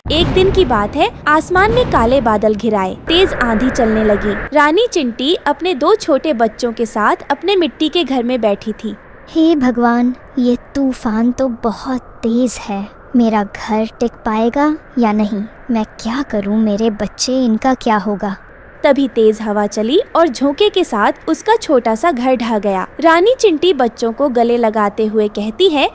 एक दिन की बात है, आसमान में काले बादल घिराए, तेज आंधी चलने लगी। रानी चिंटी अपने 2 छोटे बच्चों के साथ अपने मिट्टी के घर में बैठी थी। हे भगवान, ये तूफान तो बहुत तेज है। मेरा घर टिक पाएगा या नहीं? मैं क्या करूं? मेरे बच्चे, इनका क्या होगा? तभी तेज हवा चली और झोंके के साथ उसका छोटा सा घर ढह गया। रानी चिंटी बच्चों को गले लगाते हुए कहती है,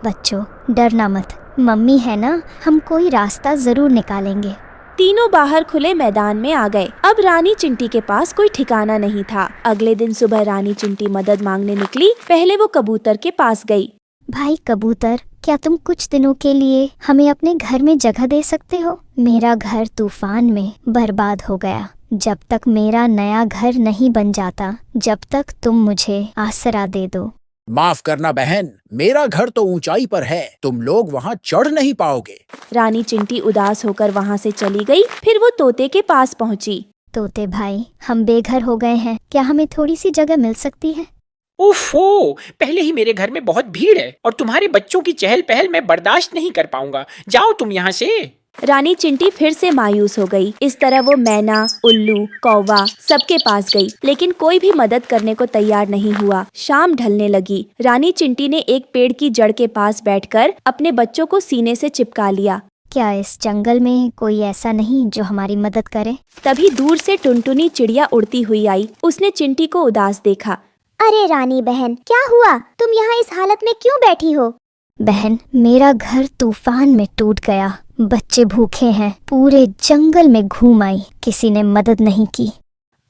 बच्चों, डरना मत, मम्मी है ना, हम कोई रास्ता जरूर निकालेंगे। तीनों बाहर खुले मैदान में आ गए। अब रानी चिंटी के पास कोई ठिकाना नहीं था। अगले दिन सुबह रानी चिंटी मदद मांगने निकली। पहले वो कबूतर के पास गई। भाई कबूतर, क्या तुम कुछ दिनों के लिए हमें अपने घर में जगह दे सकते हो? मेरा घर तूफान में बर्बाद हो गया। जब तक मेरा नया घर नहीं बन जाता, जब तक तुम मुझे आसरा दे दो। माफ करना बहन, मेरा घर तो ऊंचाई पर है, तुम लोग वहाँ चढ़ नहीं पाओगे। रानी चिंटी उदास होकर वहाँ से चली गई। फिर वो तोते के पास पहुँची। तोते भाई, हम बेघर हो गए हैं, क्या हमें थोड़ी सी जगह मिल सकती है? ओफो, पहले ही मेरे घर में बहुत भीड़ है और तुम्हारे बच्चों की चहल पहल मैं बर्दाश्त नहीं कर पाऊंगा। जाओ तुम यहाँ से। रानी चिंटी फिर से मायूस हो गई। इस तरह वो मैना, उल्लू, कौवा सबके पास गई, लेकिन कोई भी मदद करने को तैयार नहीं हुआ। शाम ढलने लगी। रानी चिंटी ने एक पेड़ की जड़ के पास बैठकर अपने बच्चों को सीने से चिपका लिया। क्या इस जंगल में कोई ऐसा नहीं जो हमारी मदद करे? तभी दूर से टुनटुनी चिड़िया उड़ती हुई आई। उसने चिंटी को उदास देखा। अरे रानी बहन, क्या हुआ? तुम यहाँ इस हालत में क्यों बैठी हो? बहन, मेरा घर तूफान में टूट गया। बच्चे भूखे हैं, पूरे जंगल में घूम आई, किसी ने मदद नहीं की।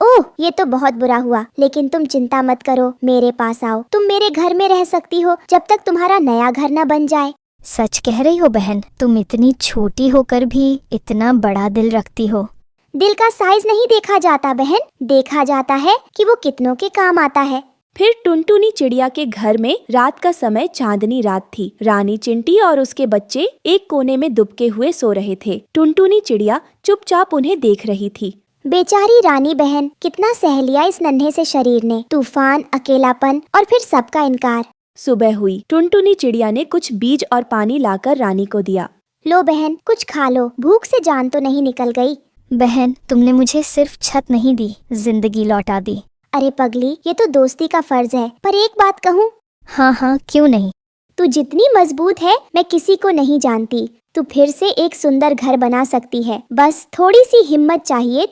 ओह, ये तो बहुत बुरा हुआ, लेकिन तुम चिंता मत करो, मेरे पास आओ। तुम मेरे घर में रह सकती हो जब तक तुम्हारा नया घर न बन जाए। सच कह रही हो बहन, तुम इतनी छोटी होकर भी इतना बड़ा दिल रखती हो। दिल का साइज नहीं देखा जाता बहन, देखा जाता है कि वो कितनों के काम आता है। फिर टुनटुनी चिड़िया के घर में रात का समय चांदनी रात थी। रानी चिंटी और उसके बच्चे एक कोने में दुबके हुए सो रहे थे। टुनटुनी चिड़िया चुपचाप उन्हें देख रही थी। बेचारी रानी बहन, कितना सह लिया इस नन्हे से शरीर ने। तूफान, अकेलापन और फिर सबका इनकार। सुबह हुई। टुनटुनी चिड़िया ने कुछ बीज और पानी लाकर रानी को दिया। लो बहन, कुछ खा लो, भूख से जान तो नहीं निकल गई। बहन, तुमने मुझे सिर्फ छत नहीं दी, जिंदगी लौटा दी। अरे पगली, ये तो दोस्ती का फर्ज है। पर एक बात कहूँ? हाँ हाँ, क्यों नहीं। तू जितनी मजबूत है मैं किसी को नहीं जानती। तू फिर से एक सुंदर घर बना सकती है, बस थोड़ी सी हिम्मत चाहिए।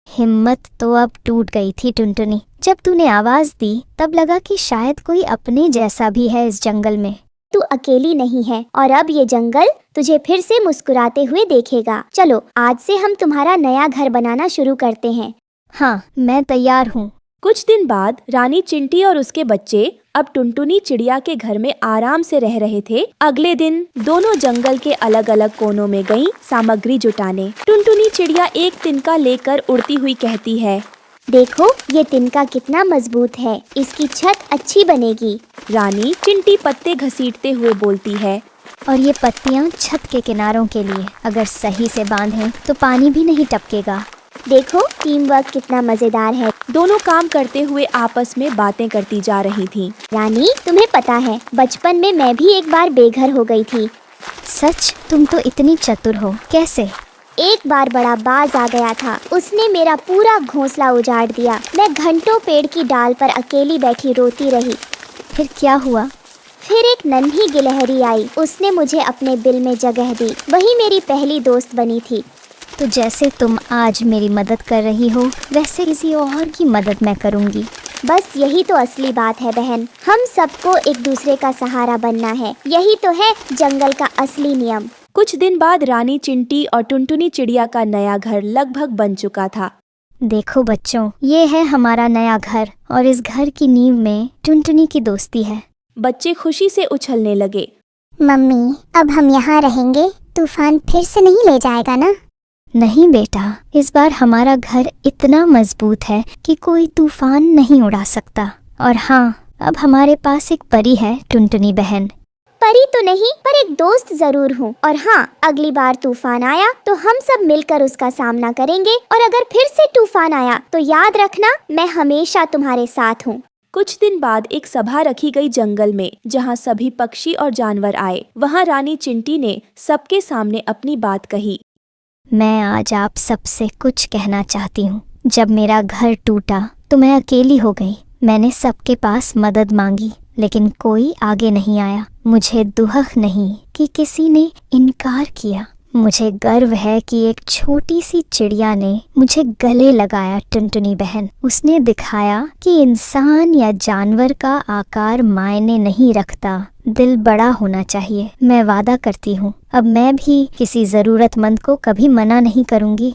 हिम्मत तो अब टूट गई थी टुनटुनी। जब तूने आवाज दी तब लगा कि शायद कोई अपने जैसा भी है इस जंगल में। तू अकेली नहीं है और अब ये जंगल तुझे फिर से मुस्कुराते हुए देखेगा। चलो, आज से हम तुम्हारा नया घर बनाना शुरू करते हैं। हाँ, मैं तैयार हूँ। कुछ दिन बाद रानी चिंटी और उसके बच्चे अब टुनटुनी चिड़िया के घर में आराम से रह रहे थे। अगले दिन दोनों जंगल के अलग अलग कोनों में गईं सामग्री जुटाने। टुनटुनी चिड़िया एक तिनका लेकर उड़ती हुई कहती है, देखो ये तिनका कितना मजबूत है, इसकी छत अच्छी बनेगी। रानी चिंटी पत्ते घसीटते हुए बोलती है, और ये पत्तियाँ छत के किनारों के लिए, अगर सही से बांधें तो पानी भी नहीं टपकेगा। देखो टीम वर्क कितना मजेदार है। दोनों काम करते हुए आपस में बातें करती जा रही थीं। रानी, तुम्हें पता है बचपन में मैं भी एक बार बेघर हो गई थी। सच? तुम तो इतनी चतुर हो, कैसे? एक बार बड़ा बाज आ गया था, उसने मेरा पूरा घोंसला उजाड़ दिया। मैं घंटों पेड़ की डाल पर अकेली बैठी रोती रही। फिर क्या हुआ? फिर एक नन्ही गिलहरी आई, उसने मुझे अपने बिल में जगह दी। वही मेरी पहली दोस्त बनी थी। तो जैसे तुम आज मेरी मदद कर रही हो, वैसे किसी और की मदद मैं करूँगी। बस यही तो असली बात है बहन, हम सबको एक दूसरे का सहारा बनना है। यही तो है जंगल का असली नियम। कुछ दिन बाद रानी चिंटी और टुनटुनी चिड़िया का नया घर लगभग बन चुका था। देखो बच्चों, ये है हमारा नया घर और इस घर की नींव में टुनटुनी की दोस्ती है। बच्चे खुशी से उछलने लगे। मम्मी, अब हम यहाँ रहेंगे, तूफान फिर से नहीं ले जाएगा ना? नहीं बेटा, इस बार हमारा घर इतना मजबूत है कि कोई तूफान नहीं उड़ा सकता। और हाँ, अब हमारे पास एक परी है, टुनटुनी बहन। परी तो नहीं, पर एक दोस्त जरूर हूँ। और हाँ, अगली बार तूफान आया तो हम सब मिलकर उसका सामना करेंगे। और अगर फिर से तूफान आया तो याद रखना, मैं हमेशा तुम्हारे साथ हूँ। कुछ दिन बाद एक सभा रखी गई जंगल में, जहाँ सभी पक्षी और जानवर आए। वहाँ रानी चिंटी ने सबके सामने अपनी बात कही। मैं आज आप सबसे कुछ कहना चाहती हूँ। जब मेरा घर टूटा तो मैं अकेली हो गई। मैंने सबके पास मदद मांगी, लेकिन कोई आगे नहीं आया। मुझे दुख नहीं कि किसी ने इनकार किया। मुझे गर्व है कि एक छोटी सी चिड़िया ने मुझे गले लगाया। टुनटुनी बहन, उसने दिखाया कि इंसान या जानवर का आकार मायने नहीं रखता, दिल बड़ा होना चाहिए। मैं वादा करती हूँ, अब मैं भी किसी जरूरतमंद को कभी मना नहीं करूँगी।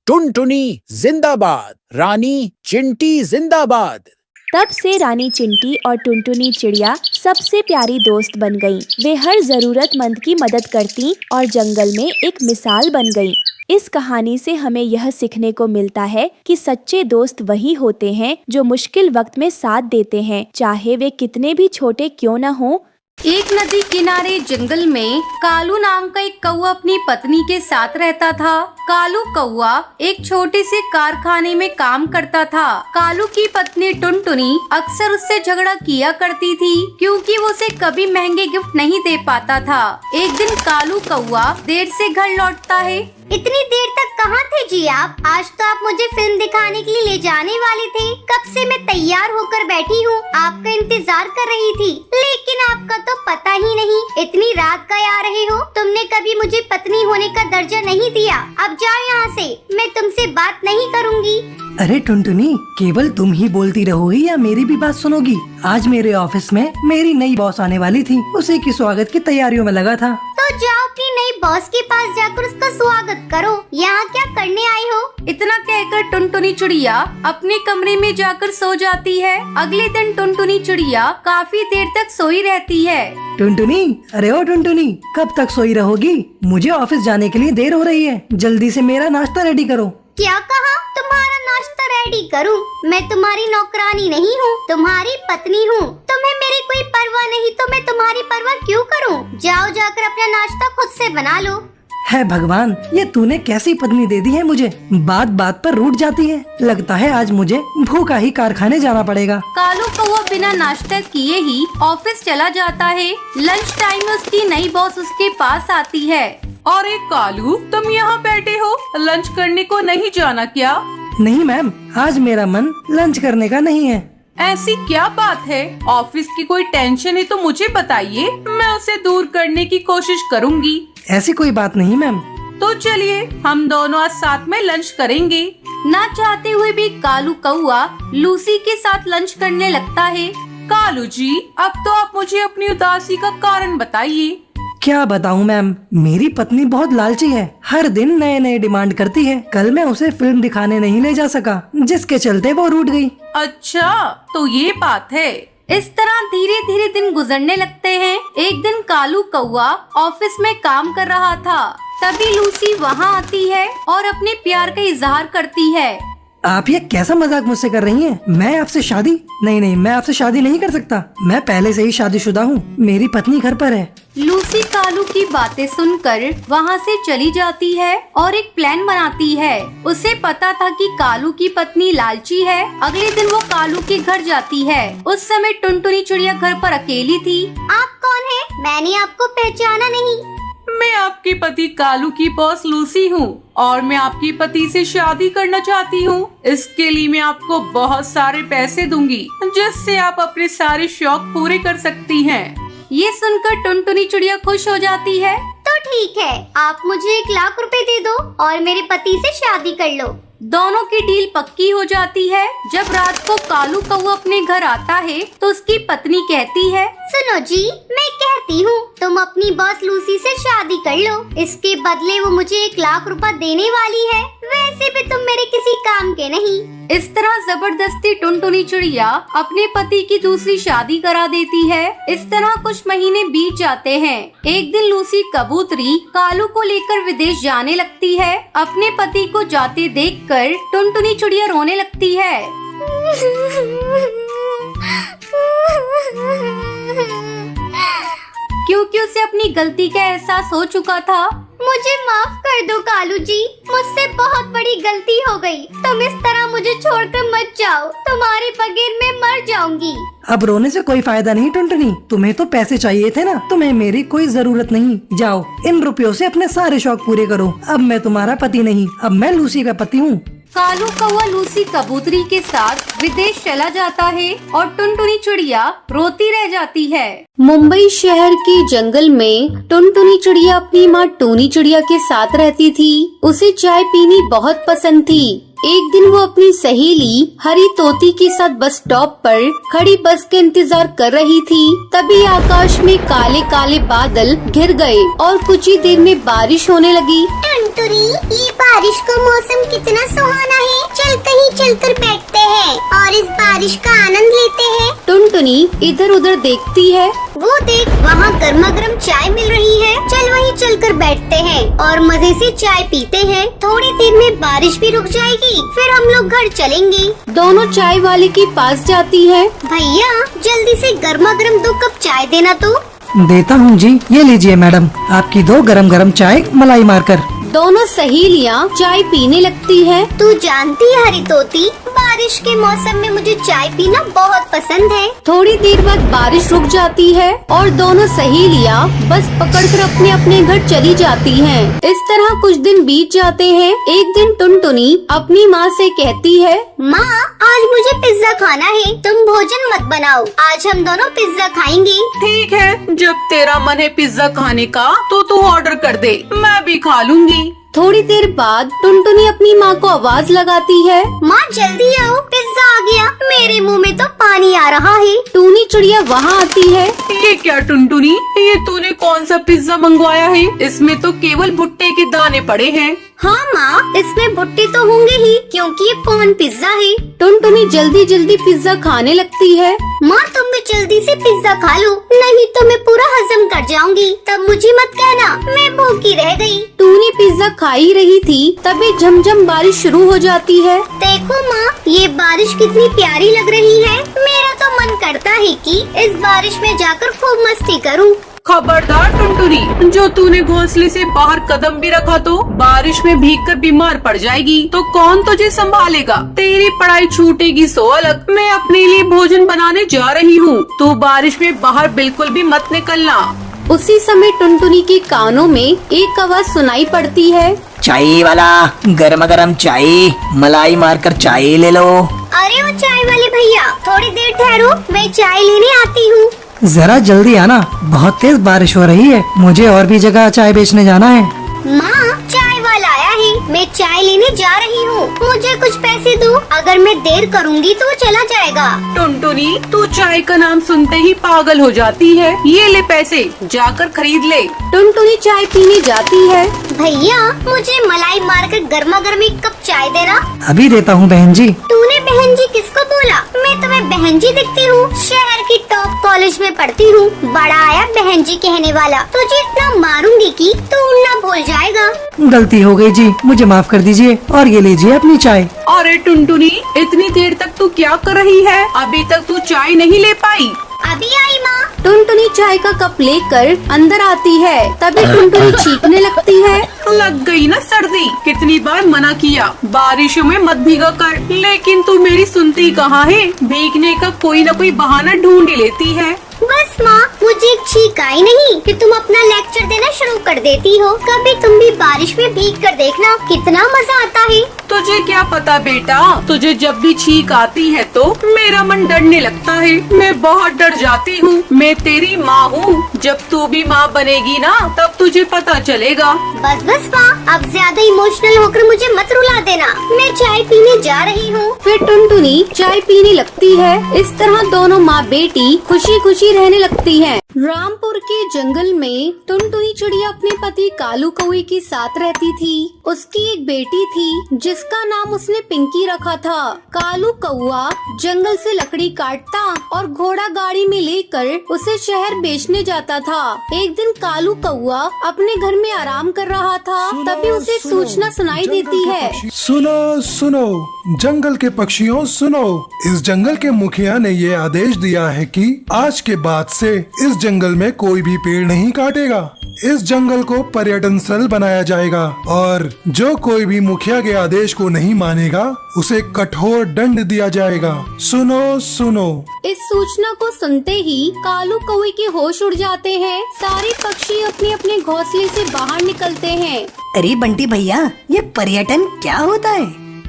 टुनटुनी जिंदाबाद, रानी चिंटी जिंदाबाद। तब से रानी चिंटी और टुनटुनी चिड़िया सबसे प्यारी दोस्त बन गईं। वे हर जरूरतमंद की मदद करती और जंगल में एक मिसाल बन गईं। इस कहानी से हमें यह सीखने को मिलता है कि सच्चे दोस्त वही होते हैं जो मुश्किल वक्त में साथ देते हैं, चाहे वे कितने भी छोटे क्यों न हों। एक नदी किनारे जंगल में कालू नाम का एक कौवा अपनी पत्नी के साथ रहता था। कालू कौवा एक छोटे से कारखाने में काम करता था। कालू की पत्नी टुनटुनी अक्सर उससे झगड़ा किया करती थी, क्योंकि वो उसे कभी महंगे गिफ्ट नहीं दे पाता था। एक दिन कालू कौवा देर से घर लौटता है। इतनी देर तक कहाँ थे जी आप? आज तो आप मुझे फिल्म दिखाने के लिए ले जाने वाले थे। कब से मैं तैयार होकर बैठी हूँ, आपका इंतजार कर रही थी, लेकिन आपका तो पता ही नहीं। इतनी रात का आ रहे हो? तुमने कभी मुझे पत्नी होने का दर्जा नहीं दिया। अब जाओ यहाँ से, मैं तुमसे बात नहीं करूँगी। अरे टुनटुनी, केवल तुम ही बोलती रहोगी या मेरी भी बात सुनोगी? आज मेरे ऑफिस में मेरी नई बॉस आने वाली थी, उसी की स्वागत की तैयारियों में लगा था। तो जाओ अपनी नई बॉस के पास जाकर उसका स्वागत करो। यहाँ क्या करने आई हो? इतना कहकर टुनटुनी चिड़िया अपने कमरे में जाकर सो जाती है। अगले दिन टुनटुनी चिड़िया काफी देर तक सोई रहती है। टुनटुनी, अरे ओ टुनटुनी, कब तक सोई रहोगी? मुझे ऑफिस जाने के लिए देर हो रही है, जल्दी से मेरा नाश्ता रेडी करो। क्या कहा? तुम्हारा नाश्ता रेडी करूं? मैं तुम्हारी नौकरानी नहीं हूँ, तुम्हारी पत्नी हूँ। तुम्हें मेरी कोई परवाह नहीं तो मैं तुम्हारी परवाह क्यों करूं? जाओ जाकर अपना नाश्ता खुद से बना लो। है भगवान, ये तूने कैसी पत्नी दे दी है मुझे? बात बात पर रूठ जाती है। लगता है आज मुझे भूखा ही कारखाने जाना पड़ेगा। कालू कौवा बिना नाश्ता किए ही ऑफिस चला जाता है। लंच टाइम में उसकी नई बॉस उसके पास आती है। अरे कालू, तुम यहाँ बैठे हो, लंच करने को नहीं जाना क्या? नहीं मैम, आज मेरा मन लंच करने का नहीं है। ऐसी क्या बात है? ऑफिस की कोई टेंशन है तो मुझे बताइए, मैं उसे दूर करने की कोशिश करूँगी। ऐसी कोई बात नहीं मैम। तो चलिए हम दोनों आज साथ में लंच करेंगे। ना चाहते हुए भी कालू कौवा लूसी के साथ लंच करने लगता है। कालू जी, अब तो आप मुझे अपनी उदासी का कारण बताइए। क्या बताऊं मैम, मेरी पत्नी बहुत लालची है, हर दिन नए नए डिमांड करती है। कल मैं उसे फिल्म दिखाने नहीं ले जा सका, जिसके चलते वो रूठ गई। अच्छा, तो ये बात है। इस तरह धीरे धीरे दिन गुजरने लगते हैं। एक दिन कालू कौवा ऑफिस में काम कर रहा था, तभी लूसी वहाँ आती है और अपने प्यार का इजहार करती है। आप ये कैसा मजाक मुझसे कर रही हैं? मैं आपसे शादी नहीं, मैं आपसे शादी नहीं कर सकता। मैं पहले से ही शादीशुदा हूँ, मेरी पत्नी घर पर है। लूसी कालू की बातें सुनकर वहाँ से चली जाती है और एक प्लान बनाती है। उसे पता था कि कालू की पत्नी लालची है। अगले दिन वो कालू के घर जाती है। उस समय टुनटुनी चिड़िया घर पर अकेली थी। आप कौन है? मैंने आपको पहचाना नहीं। मैं आपके पति कालू की बॉस लूसी हूँ और मैं आपके पति से शादी करना चाहती हूँ। इसके लिए मैं आपको बहुत सारे पैसे दूंगी, जिससे आप अपने सारे शौक पूरे कर सकती हैं। ये सुनकर टुनटुनी चिड़िया खुश हो जाती है। तो ठीक है, आप मुझे 1 लाख रुपए दे दो और मेरे पति से शादी कर लो। दोनों की डील पक्की हो जाती है। जब रात को कालू कौवा अपने घर आता है तो उसकी पत्नी कहती है, सुनो जी, मैं कहती हूँ तुम अपनी बॉस लूसी से शादी कर लो। इसके बदले वो मुझे 1 लाख रुपए देने वाली है। वैसे भी तुम मेरे किसी काम के नहीं। इस तरह जबरदस्ती टुनटुनी चिड़िया अपने पति की दूसरी शादी करा देती है। इस तरह कुछ महीने बीत जाते हैं। एक दिन लूसी कबूतरी कालू को लेकर विदेश जाने लगती है। अपने पति को जाते देखकर टुनटुनी चिड़िया रोने लगती है। क्योंकि उसे अपनी गलती का एहसास हो चुका था। मुझे माफ कर दो कालू जी, मुझसे बहुत बड़ी गलती हो गई। तुम इस तरह मुझे छोड़कर मत जाओ, तुम्हारे बगैर मैं मर जाऊंगी। अब रोने से कोई फायदा नहीं टुनटुनी, तुम्हें तो पैसे चाहिए थे ना, तुम्हें मेरी कोई जरूरत नहीं। जाओ इन रुपयों से अपने सारे शौक पूरे करो। अब मैं तुम्हारा पति नहीं, अब मैं लूसी का पति हूँ। कालू कौवा लूसी कबूतरी के साथ विदेश चला जाता है और टुनटुनी चिड़िया रोती रह जाती है। मुंबई शहर के जंगल में टुनटुनी चिड़िया अपनी माँ टूनी चिड़िया के साथ रहती थी। उसे चाय पीनी बहुत पसंद थी। एक दिन वो अपनी सहेली हरी तोती के साथ बस स्टॉप पर खड़ी बस के इंतजार कर रही थी। तभी आकाश में काले काले बादल घिर गए और कुछ ही देर में बारिश होने लगी। टुनटुनी, ये बारिश का मौसम कितना सुहाना है। चल कहीं चलकर बैठते हैं और इस बारिश का आनंद लेते हैं। टुनटुनी इधर उधर देखती है। वो देख, वहाँ गर्मा गर्म चाय मिल रही है। चल वहीं चलकर बैठते हैं और मजे से चाय पीते हैं। थोड़ी देर में बारिश भी रुक जाएगी, फिर हम लोग घर चलेंगे। दोनों चाय वाले के पास जाती है। भैया, जल्दी से गर्मा गर्म 2 कप चाय देना तो। देता हूँ जी, ये लीजिए मैडम, आपकी 2 गरम गरम चाय मलाई मारकर। दोनों सहेलियां चाय पीने लगती है। तू जानती है हरी तोती, बारिश के मौसम में मुझे चाय पीना बहुत पसंद है। थोड़ी देर बाद बारिश रुक जाती है और दोनों सहेलियां बस पकड़कर अपने अपने घर चली जाती हैं। इस तरह कुछ दिन बीत जाते हैं। एक दिन टुनटुनी अपनी माँ से कहती है, माँ, आज मुझे पिज्जा खाना है, तुम भोजन मत बनाओ, आज हम दोनों पिज्जा खाएंगे। ठीक है, जब तेरा मन है पिज्जा खाने का तो तू ऑर्डर कर दे, मैं भी खा लूंगी। थोड़ी देर बाद टुनटुनी अपनी माँ को आवाज लगाती है, माँ जल्दी आओ, पिज्जा आ गया। मेरे मुंह में तो पानी आ रहा है। टूनी चिड़िया वहाँ आती है। ये क्या टुनटुनी, ये तूने कौन सा पिज्जा मंगवाया है? इसमें तो केवल भुट्टे के दाने पड़े हैं। हाँ माँ, इसमें भुट्टे तो होंगे ही, क्योंकि ये कॉर्न पिज्जा है। टुनटुनी जल्दी जल्दी पिज्जा खाने लगती है। माँ, तुम भी जल्दी से पिज्जा खा लो, नहीं तो मैं पूरा हजम कर जाऊंगी। तब मुझे मत कहना मैं भूखी रह गई। टूनी पिज्जा खा ही रही थी, तभी झमझम बारिश शुरू हो जाती है। देखो माँ, ये बारिश कितनी प्यारी लग रही है। मेरा तो मन करता है कि इस बारिश में जाकर खूब मस्ती करूँ। खबरदार टुनटुनी, जो तूने घोंसले से बाहर कदम भी रखा तो बारिश में भीगकर बीमार पड़ जाएगी, तो कौन तुझे संभालेगा? तेरी पढ़ाई छूटेगी सो अलग। मैं अपने लिए भोजन बनाने जा रही हूँ, तू बारिश में बाहर बिल्कुल भी मत निकलना। उसी समय टुनटुनी के कानों में एक आवाज सुनाई पड़ती है, चाय वाला, गरम गरम चाय मलाई मारकर चाय ले लो। अरे वो चाय वाले भैया, थोड़ी देर ठहरो, मैं चाय लेने आती हूँ। जरा जल्दी आना, बहुत तेज बारिश हो रही है, मुझे और भी जगह चाय बेचने जाना है। माँ, चाय वाला आया है, मैं चाय लेने जा रही हूँ, मुझे कुछ पैसे दो, अगर मैं देर करूँगी तो वो चला जाएगा। टुनटुनी, तू चाय का नाम सुनते ही पागल हो जाती है। ये ले पैसे, जाकर खरीद ले। टुनटुनी चाय पीने जाती है। भैया, मुझे मलाई मारकर गर्मा गर्म 1 कप चाय देना। अभी देता हूँ बहन जी। तूने बहन जी किसको बोला? मैं तुम्हें बहन जी दिखती हूँ, शहर की टॉप कॉलेज में पढ़ती हूँ, बड़ा आया बहन जी कहने वाला। तुझे इतना मारूंगी कि तू उड़ना भूल जाएगा। गलती हो गई जी, मुझे माफ कर दीजिए, और ये लीजिए अपनी चाय। अरे टुनटुनी, इतनी देर तक तू क्या कर रही है? अभी तक तू चाय नहीं ले पाई। अभी आई माँ। टुनटुनी चाय का कप लेकर अंदर आती है, तभी टुनटुनी चीखने लगती है। लग गई ना सर्दी, कितनी बार मना किया बारिशों में मत भीगा कर, लेकिन तू मेरी सुनती कहाँ है? भीगने का कोई न कोई बहाना ढूंढ ही लेती है। बस माँ, मुझे एक छींक आई नहीं कि तुम अपना लेक्चर देना शुरू कर देती हो। कभी तुम भी बारिश में भीग कर देखना, कितना मजा आता है। तुझे क्या पता बेटा, तुझे जब भी छींक आती है तो मेरा मन डरने लगता है। मैं बहुत डर जाती हूँ। मैं तेरी माँ हूँ, जब तू भी माँ बनेगी ना तब तुझे पता चलेगा। बस बस माँ, अब ज्यादा इमोशनल होकर मुझे मत रुला देना, मैं चाय पीने जा रही हूँ। फिर टुनटुनी चाय पीने लगती है। इस तरह दोनों माँ बेटी खुशी खुशी रहने लगती हैं। रामपुर के जंगल में टुनटुनी चिड़िया अपने पति कालू कौवे के साथ रहती थी। उसकी एक बेटी थी जिसका नाम उसने पिंकी रखा था। कालू कौवा जंगल से लकड़ी काटता और घोड़ा गाड़ी में लेकर उसे शहर बेचने जाता था। एक दिन कालू कौवा अपने घर में आराम कर रहा था, तभी उसे एक सूचना सुनाई देती है। सुनो सुनो, जंगल के पक्षियों सुनो, इस जंगल के मुखिया ने ये आदेश दिया है कि आज के बाद से इस जंगल में कोई भी पेड़ नहीं काटेगा। इस जंगल को पर्यटन स्थल बनाया जाएगा और जो कोई भी मुखिया के आदेश को नहीं मानेगा उसे कठोर दंड दिया जाएगा। सुनो सुनो। इस सूचना को सुनते ही कालू कौवे के होश उड़ जाते हैं। सारे पक्षी अपने अपने घोंसले से बाहर निकलते हैं। अरे बंटी भैया, ये पर्यटन क्या होता है?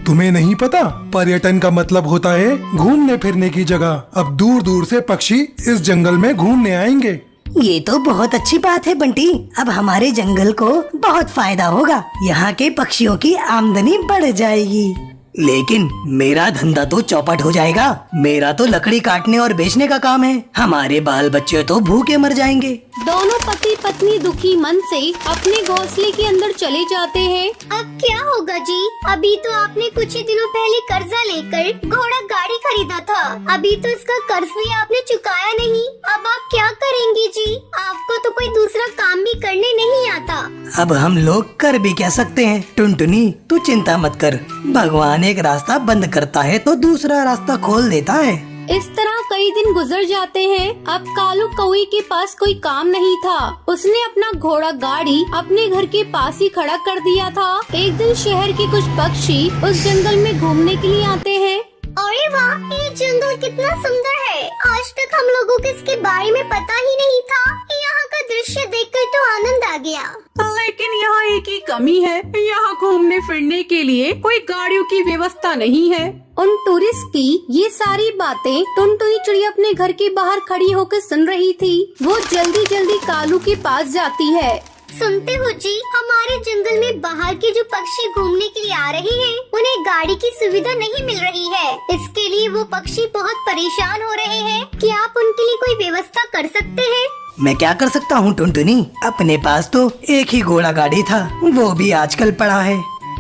तुम्हें नहीं पता? पर्यटन का मतलब होता है घूमने फिरने की जगह। अब दूर दूर से पक्षी इस जंगल में घूमने आएंगे। ये तो बहुत अच्छी बात है बंटी। अब हमारे जंगल को बहुत फायदा होगा। यहाँ के पक्षियों की आमदनी बढ़ जाएगी। लेकिन मेरा धंधा तो चौपट हो जाएगा। मेरा तो लकड़ी काटने और बेचने का काम है। हमारे बाल बच्चे तो भूखे मर जाएंगे। दोनों पति पत्नी दुखी मन से अपने घोंसले के अंदर चले जाते हैं। अब क्या होगा जी? अभी तो आपने कुछ ही दिनों पहले कर्जा लेकर घोड़ा गाड़ी खरीदा था। अभी तो इसका कर्ज भी आपने चुकाया नहीं। अब आप क्या करेंगे जी? आपको तो कोई दूसरा काम भी करने नहीं आता। अब हम लोग कर भी क्या सकते हैं? टुनटुनी तू चिंता मत कर। भगवान एक रास्ता बंद करता है तो दूसरा रास्ता खोल देता है। इस तरह कई दिन गुजर जाते हैं। अब कालू कौवे के पास कोई काम नहीं था। उसने अपना घोड़ा गाड़ी अपने घर के पास ही खड़ा कर दिया था। एक दिन शहर के कुछ पक्षी उस जंगल में घूमने के लिए आते हैं। अरे वाह, ये जंगल कितना सुंदर है। आज तक हम लोगों को इसके बारे में पता ही नहीं था। यहाँ का दृश्य देखकर तो आनंद आ गया। लेकिन यहाँ एक ही कमी है, यहाँ घूमने फिरने के लिए कोई गाड़ियों की व्यवस्था नहीं है। उन टूरिस्ट की ये सारी बातें टुनटुनी चिड़िया अपने घर के बाहर खड़ी होकर सुन रही थी। वो जल्दी जल्दी कालू के पास जाती है। सुनते हो जी, हमारे जंगल में बाहर के जो पक्षी घूमने के लिए आ रहे हैं, उन्हें गाड़ी की सुविधा नहीं मिल रही है। इसके लिए वो पक्षी बहुत परेशान हो रहे हैं। क्या आप उनके लिए कोई व्यवस्था कर सकते हैं? मैं क्या कर सकता हूँ टुनटुनी? अपने पास तो एक ही घोड़ा गाड़ी था, वो भी आजकल पड़ा है।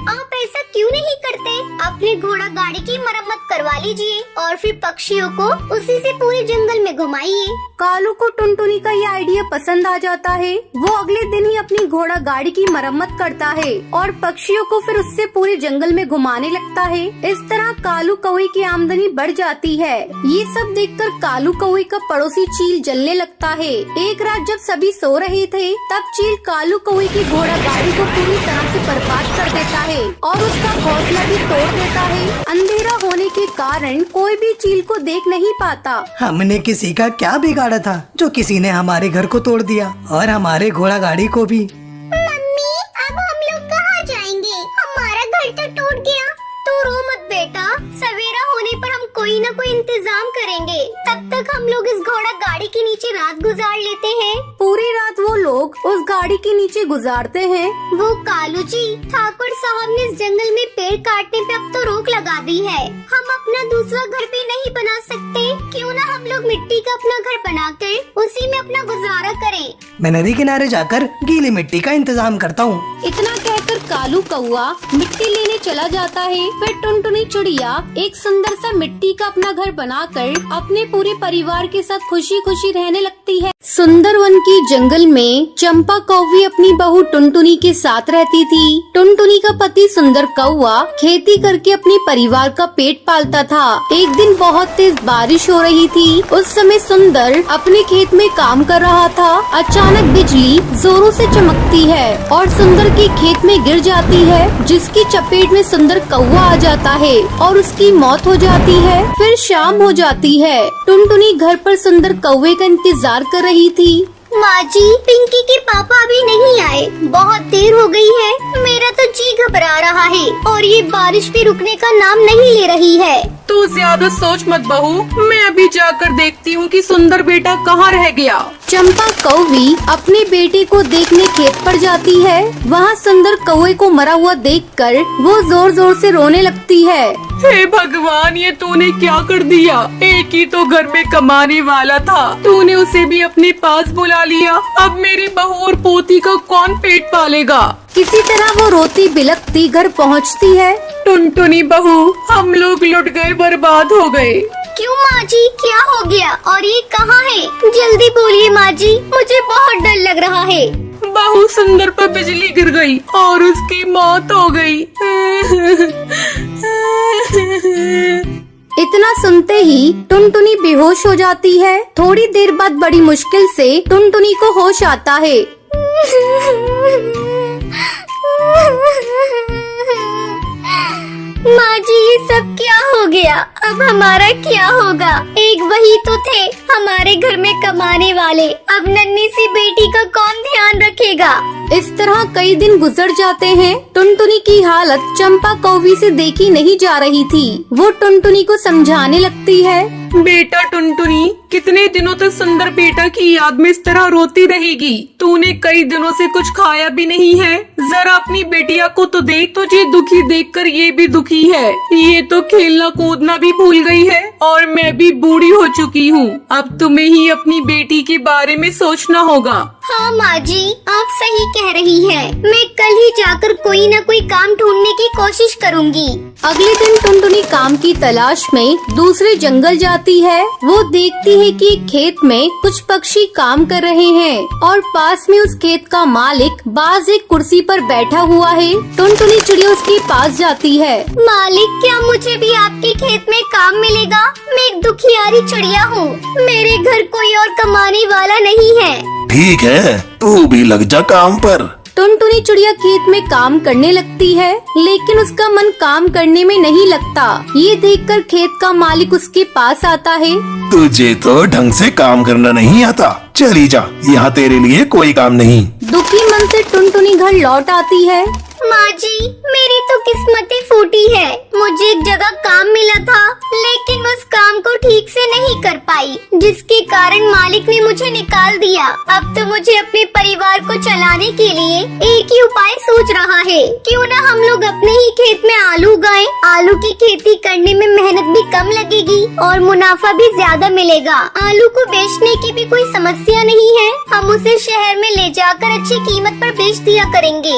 आप ऐसा क्यों नहीं करते? अपने घोड़ा गाड़ी की मरम्मत करवा लीजिए और फिर पक्षियों को उसी से पूरे जंगल में घुमाइए। कालू को टुनटुनी का ये आइडिया पसंद आ जाता है। वो अगले दिन ही अपनी घोड़ा गाड़ी की मरम्मत करता है और पक्षियों को फिर उससे पूरे जंगल में घुमाने लगता है। इस तरह कालू कौवे की आमदनी बढ़ जाती है। ये सब देखकर कालू कौवे का पड़ोसी चील जलने लगता है। एक रात जब सभी सो रहे थे, तब चील कालू कौवे की घोड़ा गाड़ी को पूरी तरह से बर्बाद कर देता है और उसका घोंसला भी तोड़ देता है। अंधेरा होने के कारण कोई भी चील को देख नहीं पाता। हमने किसी का क्या बिगाड़ा था जो किसी ने हमारे घर को तोड़ दिया और हमारे घोड़ा गाड़ी को भी। मम्मी, अब हम लोग कहाँ जाएंगे? हमारा घर तो टूट गया। तू रो मत बेटा, सवेरा होने पर हम कोई न कोई इंतजाम करेंगे। तब तक हम लोग इस घोड़ा गाड़ी के नीचे रात गुजार लेते हैं। पूरी रात वो लोग उस गाड़ी के नीचे गुजारते हैं। वो कालू जी, ठाकुर साहब ने इस जंगल में पेड़ काटने पे अब तो रोक लगा दी है। हम अपना दूसरा घर भी नहीं बना सकते। क्यों ना हम लोग मिट्टी का अपना घर बनाकर उसी में अपना गुजारा करें। मैं नदी किनारे जाकर गीली मिट्टी का इंतजाम करता हूँ। इतना कहकर कालू कौवा मिट्टी लेने चला जाता है। फिर टुनटुनी चिड़िया एक सुंदर सा मिट्टी का अपना घर बनाकर अपने पूरे परिवार के साथ खुशी खुशी रहने लगती है। सुंदरवन की जंगल में चंपा कौवी अपनी बहू टुनटुनी के साथ रहती थी। टुनटुनी का पति सुंदर कौवा खेती करके अपने परिवार का पेट पालता था। एक दिन बहुत तेज बारिश हो रही थी। उस समय सुंदर अपने खेत में काम कर रहा था। अचानक बिजली जोरों से चमकती है और सुंदर के खेत में गिर जाती है, जिसकी चपेट में सुंदर कौवा आ जाता है और उसकी मौत हो जाती है। फिर शाम हो जाती है। टुनटुनी घर पर सुंदर कौवे का इंतजार कर रही थी। माँ जी, पिंकी के पापा अभी नहीं आए। बहुत देर हो गई है। मेरा तो जी घबरा रहा है और ये बारिश भी रुकने का नाम नहीं ले रही है। तू ज्यादा सोच मत बहू, मैं अभी जाकर देखती हूँ कि सुंदर बेटा कहाँ रह गया। चंपा कौवी अपने बेटे को देखने खेत पर जाती है। वहाँ सुंदर कौवे को मरा हुआ देखकर वो जोर जोर से रोने लगती है। हे भगवान, ये तूने क्या कर दिया? एक ही तो घर में कमाने वाला था, तूने उसे भी अपने पास बुला लिया। अब मेरी बहू और पोती का कौन पेट पालेगा? किसी तरह वो रोती बिलखती घर पहुँचती है। टुनटुनी बहू, हम लोग लुट गए, बर्बाद हो गए। क्यों माँ जी, क्या हो गया और ये कहाँ है? जल्दी बोलिए माँ जी, मुझे बहुत डर लग रहा है। बहू, सुंदर पर बिजली गिर गई और उसकी मौत हो गई। इतना सुनते ही टुनटुनी बेहोश हो जाती है। थोड़ी देर बाद बड़ी मुश्किल से टुनटुनी को होश आता है। माँ जी, ये सब क्या हो गया? अब हमारा क्या होगा? एक वही तो थे हमारे घर में कमाने वाले, अब नन्ही सी बेटी का कौन ध्यान रखेगा? इस तरह कई दिन गुजर जाते हैं। टुनटुनी की हालत चंपा कौवी से देखी नहीं जा रही थी। वो टुनटुनी को समझाने लगती है। बेटा टुनटुनी, कितने दिनों तक सुंदर बेटा की याद में इस तरह रोती रहेगी? तूने कई दिनों से कुछ खाया भी नहीं है। जरा अपनी बेटिया को तो देख, तुझे दुखी देखकर ये भी दुखी है। ये तो खेलना कूदना भी भूल गई है और मैं भी बूढ़ी हो चुकी हूँ। अब तुम्हें ही अपनी बेटी के बारे में सोचना होगा। हाँ माँ जी, आप सही कह रही हैं। मैं कल ही जाकर कोई न कोई काम ढूंढने की कोशिश करूँगी। अगले दिन टुनटुनी काम की तलाश में दूसरे जंगल जाती है। वो देखती है कि एक खेत में कुछ पक्षी काम कर रहे हैं और पास में उस खेत का मालिक बाज एक कुर्सी पर बैठा हुआ है। टुनटुनी चिड़िया उसके पास जाती है। मालिक, क्या मुझे भी आपके खेत में काम मिलेगा? मैं एक दुखियारी चिड़िया हूँ, मेरे घर कोई और कमाने वाला नहीं है। ठीक है, तू भी लग जा काम पर। टुनटुनी चिड़िया खेत में काम करने लगती है, लेकिन उसका मन काम करने में नहीं लगता। ये देखकर खेत का मालिक उसके पास आता है। तुझे तो ढंग से काम करना नहीं आता, चली जा, यहाँ तेरे लिए कोई काम नहीं। दुखी मन से टुनटुनी घर लौट आती है। माँ जी, मेरी तो किस्मत ही फूटी है। मुझे एक जगह काम मिला था, लेकिन उस काम को ठीक से नहीं कर पाई, जिसके कारण मालिक ने मुझे निकाल दिया। अब तो मुझे अपने परिवार को चलाने के लिए एक ही उपाय सोच रहा है। क्यों ना हम लोग अपने ही खेत में आलू उगाएं? आलू की खेती करने में मेहनत भी कम लगेगी और मुनाफा भी ज्यादा मिलेगा। आलू को बेचने की भी कोई समस्या नहीं है, हम उसे शहर में ले जाकर अच्छी कीमत पर बेच दिया करेंगे।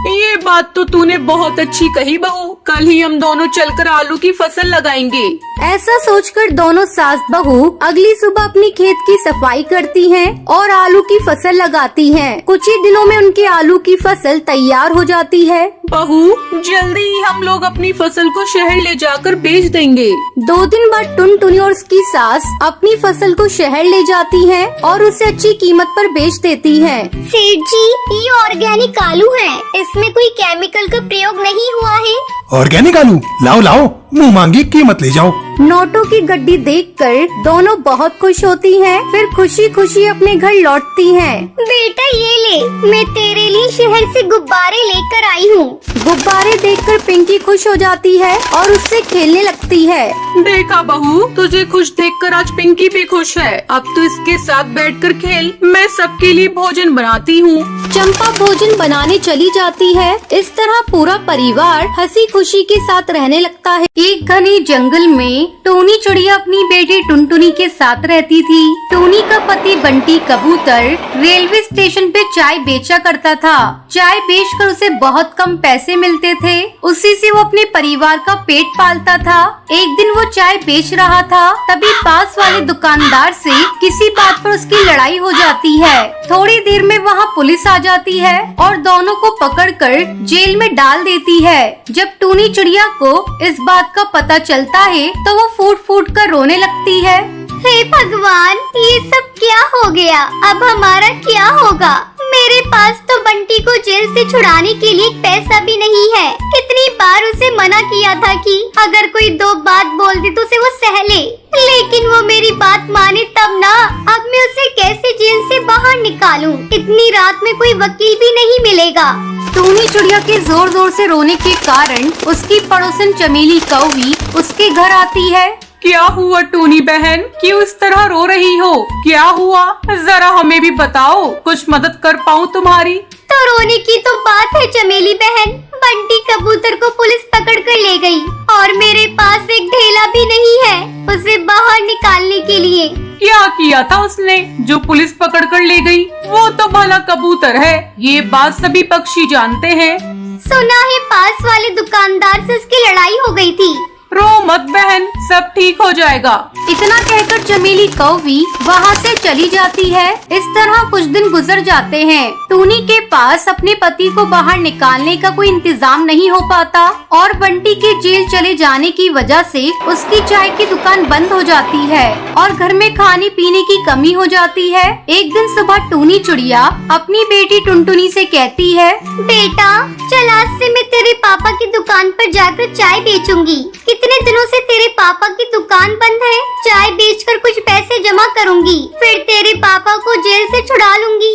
ये बात तो तूने बहुत अच्छी कही बहू। कल ही हम दोनों चलकर आलू की फसल लगाएंगे। ऐसा सोचकर दोनों सास बहू अगली सुबह अपनी खेत की सफाई करती हैं और आलू की फसल लगाती हैं। कुछ ही दिनों में उनके आलू की फसल तैयार हो जाती है। बहू, जल्दी ही हम लोग अपनी फसल को शहर ले जाकर बेच देंगे। 2 दिन बाद टुनटुनी और उसकी सास अपनी फसल को शहर ले जाती हैं और उसे अच्छी कीमत पर बेच देती हैं। सेठ जी, ये ऑर्गेनिक आलू है, इसमें कोई केमिकल का प्रयोग नहीं हुआ है। ऑर्गेनिक आलू लाओ लाओ, मुंह मांगी कीमत ले जाओ। नोटों की गड्डी देखकर दोनों बहुत खुश होती हैं। फिर खुशी खुशी अपने घर लौटती हैं। बेटा ये ले, मैं तेरे लिए शहर से गुब्बारे लेकर आई हूँ। गुब्बारे देखकर पिंकी खुश हो जाती है और उससे खेलने लगती है। देखा बहू, तुझे खुश देखकर आज पिंकी भी खुश है। अब तो इसके साथ बैठकर खेल, मैं सबके लिए भोजन बनाती हूँ। चंपा भोजन बनाने चली जाती है। इस तरह पूरा परिवार हंसी खुशी के साथ रहने लगता है। एक घने जंगल में टोनी चिड़िया अपनी बेटी टुनटुनी के साथ रहती थी। टोनी का पति बंटी कबूतर रेलवे स्टेशन पे चाय बेचा करता था। चाय बेचकर उसे बहुत कम पैसे मिलते थे, उसी से वो अपने परिवार का पेट पालता था। एक दिन वो चाय बेच रहा था, तभी पास वाले दुकानदार से किसी बात पर उसकी लड़ाई हो जाती है। थोड़ी देर में वहाँ पुलिस आ जाती है और दोनों को पकड़कर जेल में डाल देती है। जब टोनी चिड़िया को इस बात का पता चलता है तो वो फूट फूट कर रोने लगती है। हे भगवान, ये सब क्या हो गया? अब हमारा क्या होगा? मेरे पास तो बंटी को जेल से छुड़ाने के लिए पैसा भी नहीं है। कितनी बार उसे मना किया था कि अगर कोई 2 बात बोल दे तो उसे वो सह ले, लेकिन वो मेरी बात माने तब ना। अब मैं उसे कैसे जेल से बाहर निकालूं? इतनी रात में कोई वकील भी नहीं मिलेगा। टोनी चिड़िया के जोर जोर से रोने के कारण उसकी पड़ोसन चमेली कौवी उसके घर आती है। क्या हुआ टोनी बहन, क्यों इस तरह रो रही हो? क्या हुआ, जरा हमें भी बताओ, कुछ मदद कर पाऊँ तुम्हारी। तो रोने की तो बात है चमेली बहन, बंटी कबूतर को पुलिस पकड़ कर ले गई और मेरे पास एक ढेला भी नहीं है उसे बाहर निकालने के लिए। क्या किया था उसने जो पुलिस पकड़ कर ले गई? वो तो भला कबूतर है, ये बात सभी पक्षी जानते हैं। सुना है पास वाले दुकानदार से उसकी लड़ाई हो गई थी, रो मत बहन, सब ठीक हो जाएगा। इतना कहकर चमेली कौवी वहाँ से चली जाती है। इस तरह कुछ दिन गुजर जाते हैं। टूनी के पास अपने पति को बाहर निकालने का कोई इंतजाम नहीं हो पाता और बंटी के जेल चले जाने की वजह से उसकी चाय की दुकान बंद हो जाती है और घर में खाने पीने की कमी हो जाती है। एक दिन सुबह टूनी चिड़िया अपनी बेटी टुनटुनी से कहती है, बेटा चल आज से मैं तेरे पापा की दुकान पर जाकर चाय बेचूंगी। कितने दिनों से तेरे पापा की दुकान बंद है। चाय बेचकर कुछ पैसे जमा करूंगी, फिर तेरे पापा को जेल से छुड़ा लूंगी।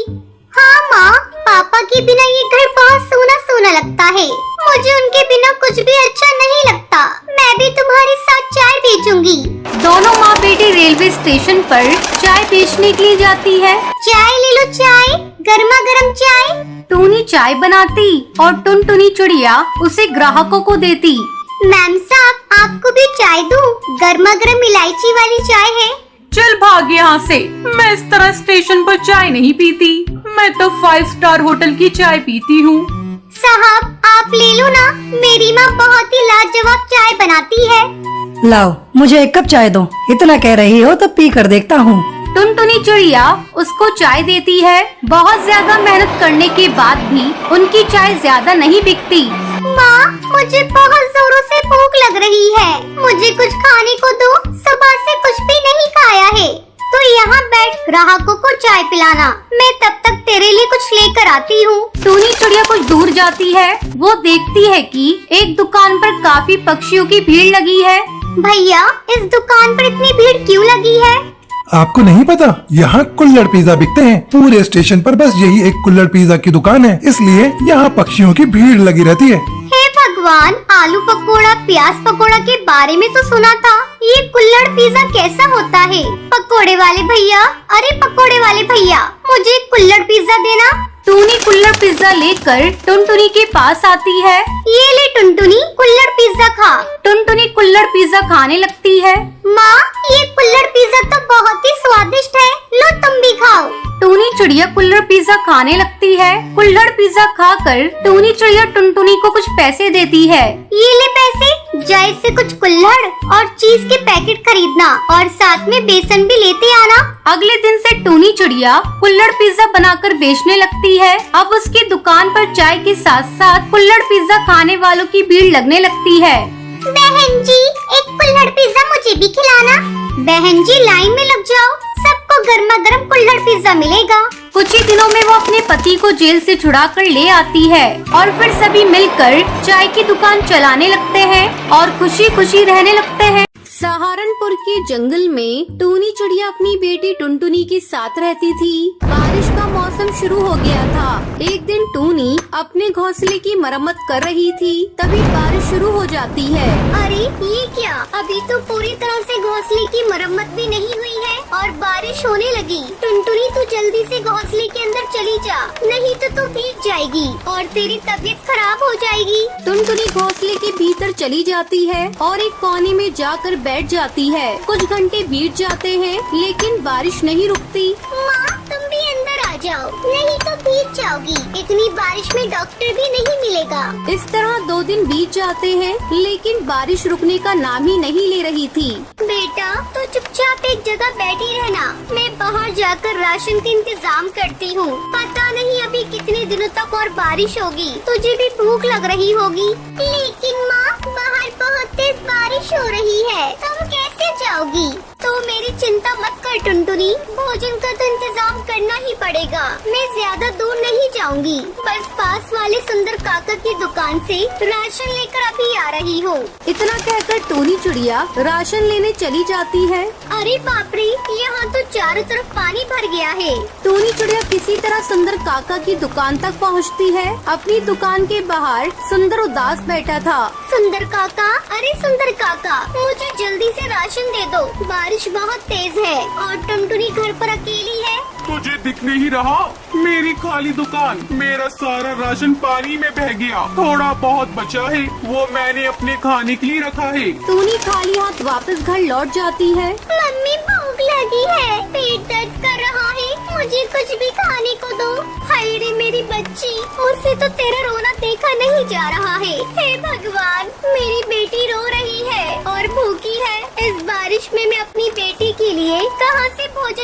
हाँ माँ, पापा के बिना ये घर बहुत सूना सूना लगता है। मुझे उनके बिना कुछ भी अच्छा नहीं लगता। मैं भी तुम्हारे साथ चाय बेचूंगी। दोनों माँ बेटी रेलवे स्टेशन पर चाय बेचने के लिए जाती है। चाय ले लो, चाय, गर्मा गर्म चाय। टूनी चाय बनाती और टुनटुनी चिड़िया उसे ग्राहकों को देती। मैम साहब, आपको भी चाय दूं? गर्मा गर्म इलायची वाली चाय है। चल भाग यहाँ से, मैं इस तरह स्टेशन पर चाय नहीं पीती। मैं तो 5 स्टार होटल की चाय पीती हूँ। साहब आप ले लो ना, मेरी माँ बहुत ही लाजवाब चाय बनाती है। लाओ मुझे एक कप चाय दो। इतना कह रही हो तो पी कर देखता हूँ। टुनटुनी चिड़िया उसको चाय देती है। बहुत ज्यादा मेहनत करने के बाद भी उनकी चाय ज्यादा नहीं बिकती। माँ मुझे बहुत जोरों से भूख लग रही है, मुझे कुछ खाने को दो। सुबह से कुछ भी नहीं खाया है। तो यहाँ बैठ ग्राहकों को चाय पिलाना, मैं तब तक तेरे लिए कुछ लेकर आती हूँ। टूनी चिड़िया कुछ दूर जाती है। वो देखती है कि एक दुकान पर काफी पक्षियों की भीड़ लगी है। भैया इस दुकान पर इतनी भीड़ क्यों लगी है? आपको नहीं पता, यहाँ कुल्हड़ पिज्जा बिकते हैं। पूरे स्टेशन पर बस यही एक कुल्हड़ पिज्जा की दुकान है, इसलिए यहाँ पक्षियों की भीड़ लगी रहती है। हे भगवान, आलू पकोड़ा प्याज पकोड़ा के बारे में तो सुना था, ये कुल्हड़ पिज्जा कैसा होता है? पकोड़े वाले भैया, अरे पकोड़े वाले भैया, मुझे कुल्हड़ पिज्जा देना। टूनी कुल्हड़ पिज्जा लेकर टुनटुनी के पास आती है। ये ले टुनटुनी, कुल्हड़ पिज्जा खा। टुनटुनी कुल्हड़ पिज्जा खाने लगती है। माँ ये कुल्हड़ पिज्जा तो बहुत ही स्वादिष्ट है, लो तुम भी खाओ। टूनी चिड़िया कुल्हड़ पिज्जा खाने लगती है। कुल्हड़ पिज्जा खाकर टूनी चिड़िया टुनटुनी को कुछ पैसे देती है। ये ले पैसे, जा इससे कुछ कुल्हड़ और चीज के पैकेट खरीदना और साथ में बेसन भी लेते आना। अगले दिन से टूनी चिड़िया कुल्हड़ पिज्जा बनाकर बेचने लगती है। अब उसकी दुकान पर चाय के साथ साथ कुल्हड़ पिज्जा खाने वालों की भीड़ लगने लगती है। बहन जी एक कुल्हड़ पिज्जा मुझे भी खिलाना। बहन जी लाइन में लग जाओ, सबको गर्मा गर्म कुल्हड़ पिज्जा मिलेगा। कुछ ही दिनों में वो अपने पति को जेल से छुड़ा कर ले आती है और फिर सभी मिलकर चाय की दुकान चलाने लगते हैं और खुशी खुशी रहने लगते हैं। सहारनपुर के जंगल में टूनी चिड़िया अपनी बेटी टुनटुनी के साथ रहती थी। बारिश का मौसम शुरू हो गया था। एक दिन टूनी अपने घोंसले की मरम्मत कर रही थी, तभी बारिश शुरू हो जाती है। अरे ये क्या, अभी तो पूरी तरह से घोंसले की मरम्मत भी नहीं हुई है और बारिश होने लगी। टुनटुनी तू जल्दी से घोंसले के अंदर चली जा, नहीं तो तू भीग जाएगी और तेरी तबीयत खराब हो जाएगी। टुनटुनी घोंसले के भीतर चली जाती है और एक कोने में जाकर बैठ जाती है। कुछ घंटे बीत जाते हैं लेकिन बारिश नहीं रुकती। माँ तुम भी अंदर आ जाओ, नहीं तो भीग जाओगी। इतनी बारिश में डॉक्टर भी नहीं मिलेगा। इस तरह 2 दिन बीत जाते हैं लेकिन बारिश रुकने का नाम ही नहीं ले रही थी। बेटा तो चुपचाप एक जगह बैठी रहना, मैं बाहर जाकर राशन का इंतजाम करती हूँ। पता नहीं अभी कितने दिनों तक और बारिश होगी, तुझे भी भूख लग रही होगी। लेकिन माँ बाहर बहुत तेज बारिश हो रही है, तुम कैसे जाओगी? तो मेरी चिंता मत कर टुनटुनी, भोजन का तो इंतजाम करना ही पड़ेगा। मैं ज्यादा दूर नहीं जाऊंगी, बस पास वाले सुंदर काका की दुकान से राशन लेकर अभी आ रही हूँ। इतना कहकर टूनी चिड़िया राशन लेने चली जाती है। अरे बाप रे, यहाँ तो चारों तरफ पानी भर गया है। टूनी चिड़िया किसी तरह सुंदर काका की दुकान तक पहुँचती है। अपनी दुकान के बाहर सुंदर उदास बैठा था। सुंदर काका, अरे सुंदर काका, मुझे जल्दी से राशन दे दो, बारिश बहुत तेज है और टुनटुनी घर पर अकेली है। तुझे दिख नहीं रहा? मेरी खाली दुकान, मेरा सारा राशन पानी में बह गया। थोड़ा बहुत बचा है, वो मैंने अपने खाने के लिए रखा है। टूनी खाली हाथ वापस घर लौट जाती है। मम्मी भूख लगी है, पेट दर्द कर रहा है, मुझे कुछ भी खाने को दो। हाय रे मेरी बच्ची, मुझसे तो तेरा रोना देखा नहीं जा रहा है। हे भगवान, मेरी बेटी रो रही है